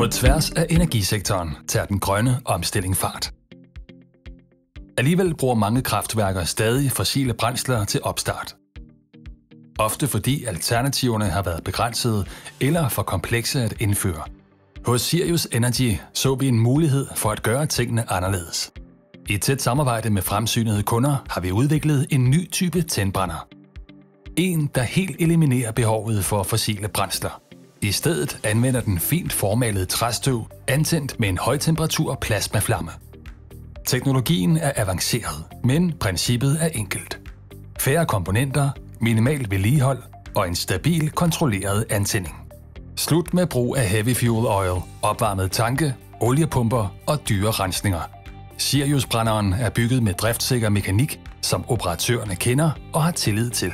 På tværs af energisektoren tager den grønne omstilling fart. Alligevel bruger mange kraftværker stadig fossile brændsler til opstart. Ofte fordi alternativerne har været begrænsede eller for komplekse at indføre. Hos Sirius Energy så vi en mulighed for at gøre tingene anderledes. I tæt samarbejde med fremsynede kunder har vi udviklet en ny type tændbrænder. En, der helt eliminerer behovet for fossile brændsler. I stedet anvender den fint formalede træstøv, antændt med en højtemperatur plasmaflamme. Teknologien er avanceret, men princippet er enkelt. Færre komponenter, minimalt vedligehold og en stabil, kontrolleret antænding. Slut med brug af heavy fuel oil, opvarmede tanke, oliepumper og dyre rensninger. Sirius-brænderen er bygget med driftssikker mekanik, som operatørerne kender og har tillid til.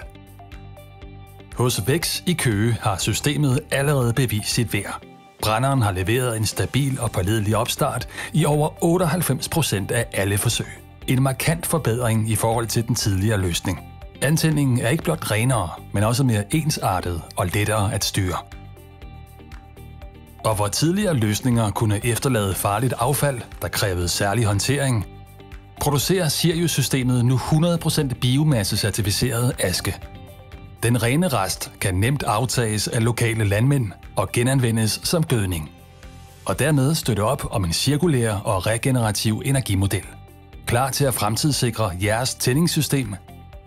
Hos Vex i Køge har systemet allerede bevist sit værd. Brænderen har leveret en stabil og pålidelig opstart i over 98% af alle forsøg. En markant forbedring i forhold til den tidligere løsning. Antændingen er ikke blot renere, men også mere ensartet og lettere at styre. Og hvor tidligere løsninger kunne efterlade farligt affald, der krævede særlig håndtering, producerer Sirius-systemet nu 100% biomasse-certificeret aske. Den rene rest kan nemt aftages af lokale landmænd og genanvendes som gødning. Og dermed støtte op om en cirkulær og regenerativ energimodel. Klar til at fremtidssikre jeres tændingssystem?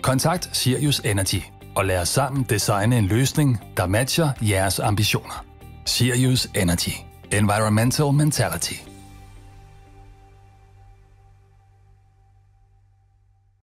Kontakt Sirius Energy og lad os sammen designe en løsning, der matcher jeres ambitioner. Sirius Energy. Environmental Mentality.